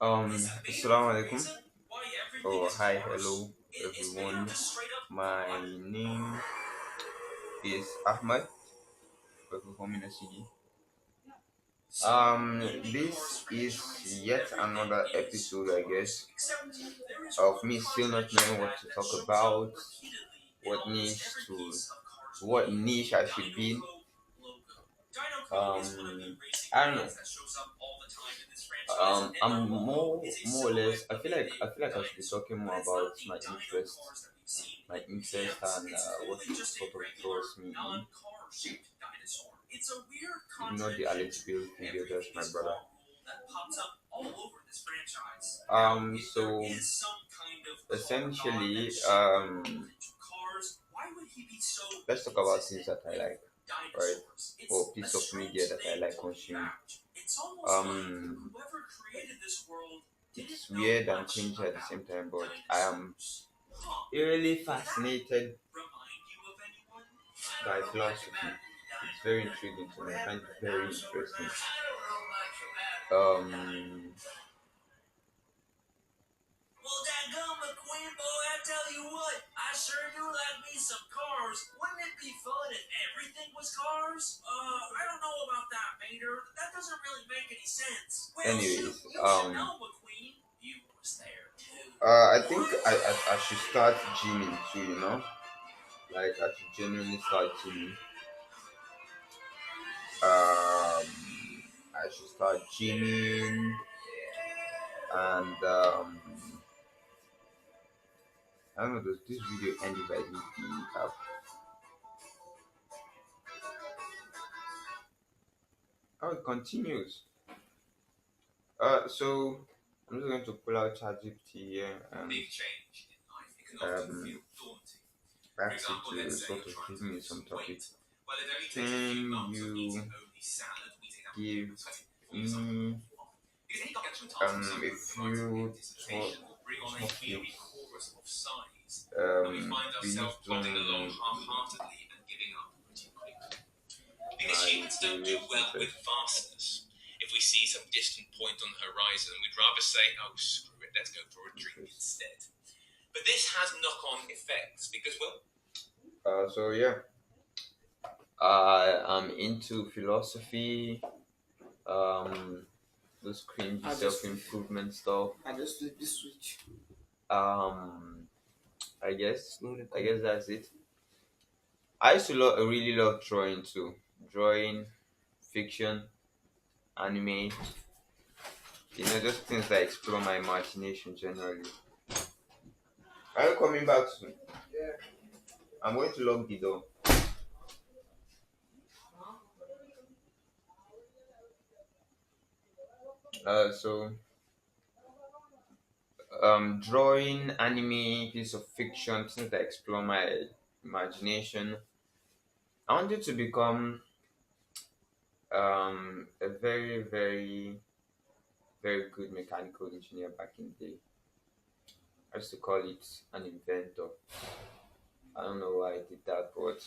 Assalamu alaikum. Oh, hi, hello, everyone. My name is Ahmad Befuhominasigi. This is yet another episode, I guess, of me still not knowing what to talk about, what niche to, what niche I should be in. I don't know. I'm more or less. I feel like I should be talking more about my interest and what sort of draws me in. Not the Alex Bill video, that's my brother. So essentially, let's talk about things that I like, right? Or piece of media that I like consuming. Um, it's weird and cringe at the same time, but I am really fascinated by philosophy. It's very intriguing to me. I find it very interesting. Um, Well, dadgum, McQueen, boy, I tell you what, I sure do like me some cars. Wouldn't it be fun if everything was cars? I don't know about that, Mater. That doesn't really make any sense. Well, anyways, shoot, you should know, McQueen. You was there, too. I think I should start gymming too. Like I should genuinely start gymming. I should start gymming and I don't know. Does this video end if I leave the app? Oh, it continues. So I'm just going to pull out ChatGPT here and um, ask it to sort of give me some topic. Can you give me a few topics based on Humans don't do well with vastness. If we see some distant point on the horizon, we'd rather say, oh, screw it, let's go for a drink instead. But this has knock-on effects because, well... So yeah, I'm into philosophy, um, those cringy self-improvement stuff. I just flip the switch. Um, I guess that's it. I used to really love drawing too. Drawing, fiction, anime, just things that explore my imagination generally. Are you coming back soon? I'm going to lock the door. So drawing, anime, piece of fiction, things that explore my imagination. I wanted to become a very, very, very good mechanical engineer back in the day. I used to call it an inventor. I don't know why I did that, but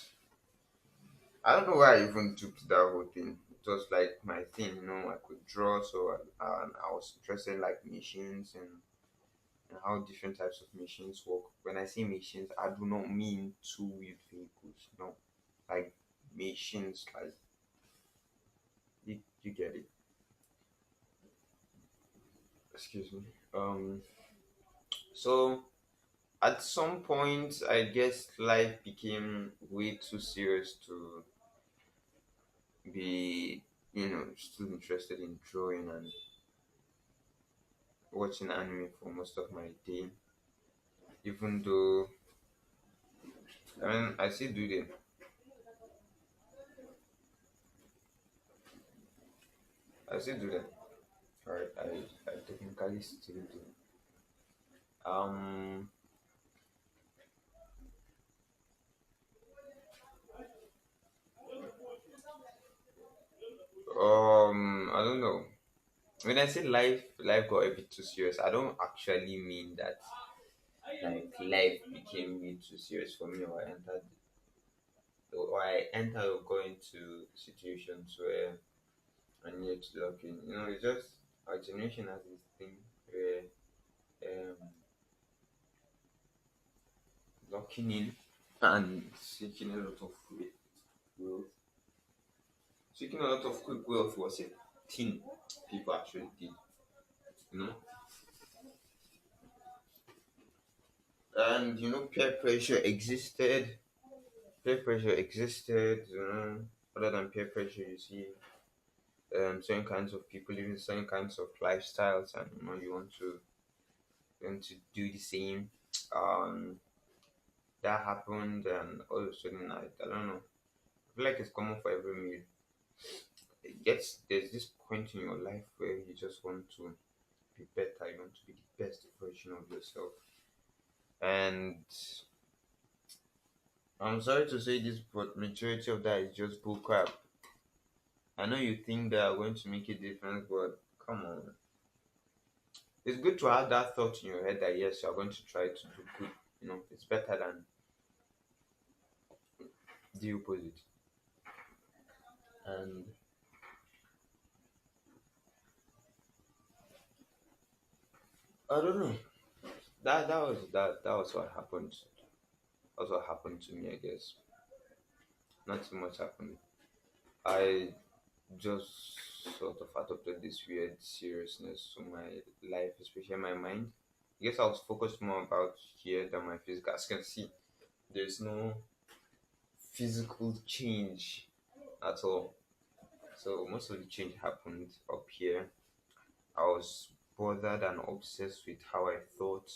I don't know why I even took that whole thing. It was like my thing, I could draw, so I was interested in like machines and how different types of machines work. When I say machines, I do not mean two-wheeled vehicles, no, like machines, like you get it. Excuse me. So at some point, I guess life became way too serious to be, still interested in drawing and watching anime for most of my day. Even though, I still do them. I still do them. Alright, I technically still do. Um, I don't know. When I say life got a bit too serious, I don't actually mean that like life became way too serious for me, or I entered or got into situations where I needed to lock in. It's just our generation has this thing were um, locking in and seeking a lot of wealth. Seeking a lot of quick wealth was a thing people actually did, you know. And peer pressure existed. Peer pressure existed. Other than peer pressure, you see certain kinds of people living certain kinds of lifestyles, and you want to do the same. Um, that happened, and all of a sudden, I don't know. I feel like it's common for every meal. It gets There's this point in your life where you just want to be better. You want to be the best version of yourself, and I'm sorry to say this, but majority of that is just bull crap. I know you think they are going to make a difference, but come on. It's good to have that thought in your head that yes, you are going to try to do good. It's better than the opposite. And I don't know. That was what happened. That's what happened to me, I guess. Not too much happened. I just sort of adopted this weird seriousness to my life, especially my mind. I guess I was focused more about here than my physical. As you can see, there's no physical change at all. So most of the change happened up here. I was bothered and obsessed with how I thought,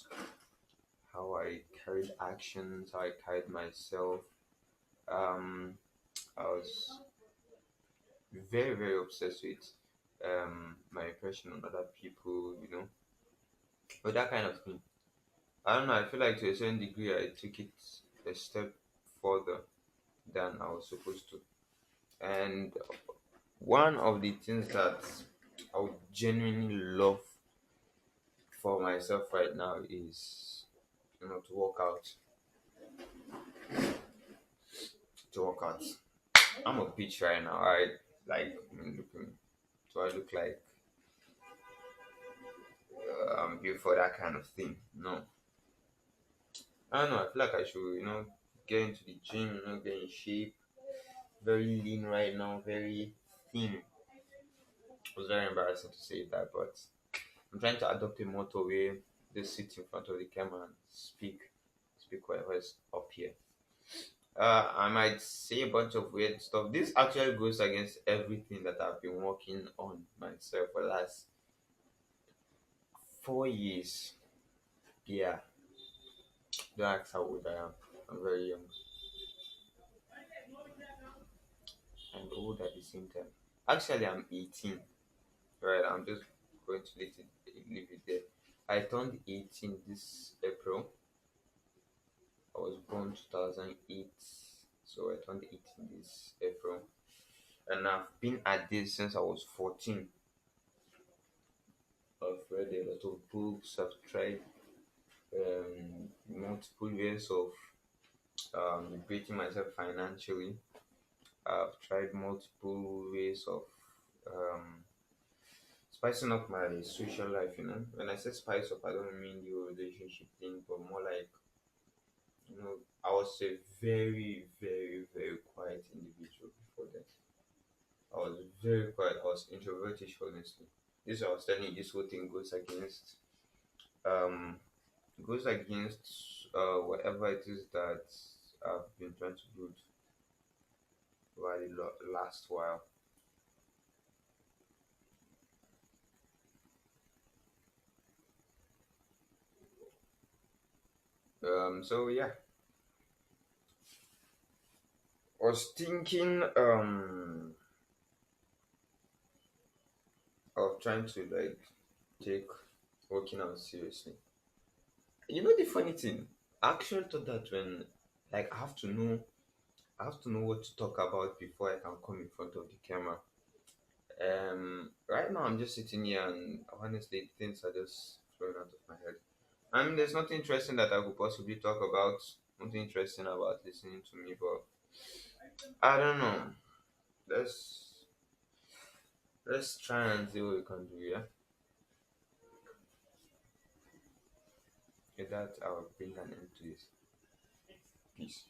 how I carried actions, how I carried myself. Um, I was very, very obsessed with my impression on other people, but that kind of thing. I don't know. I feel like to a certain degree, I took it a step further than I was supposed to. And one of the things that I would genuinely love for myself right now is, to work out. To work out. I'm a bitch right now. Looking. Do I look like I'm built for that kind of thing? No. I don't know. I feel like I should, get into the gym. Get in shape. Very lean right now. Very thin. It was very embarrassing to say that, but I'm trying to adopt a motto where just sit in front of the camera and speak whatever is up here. I might say a bunch of weird stuff. This actually goes against everything that I've been working on myself for the last 4 years. Yeah, don't ask how old I am. I'm very young and old at the same time. Actually, I'm 18. Right, I'm just going to leave it there. I turned 18 this April. I was born 2008, so I turned 18 this April. And I've been at this since I was 14. I've read a lot of books. I've tried multiple ways of liberating myself financially. I've tried multiple ways of um, spicing up my social life. When I say spice up, I don't mean the relationship thing, but more like, I was a very, very, very quiet individual before that. I was very quiet. I was introverted, honestly. This I was telling you, this whole thing um goes against whatever it is that I've been trying to build over the last while. So yeah, I was thinking of trying to like take working out seriously. The funny thing, I actually thought that when like I have to know what to talk about before I can come in front of the camera. Right now I'm just sitting here and honestly things are just flowing out of my head. I mean, there's nothing interesting that I could possibly talk about. Nothing interesting about listening to me, but I don't know. Let's let's try and see what we can do. Yeah. With that, I'll bring an end to this. Peace.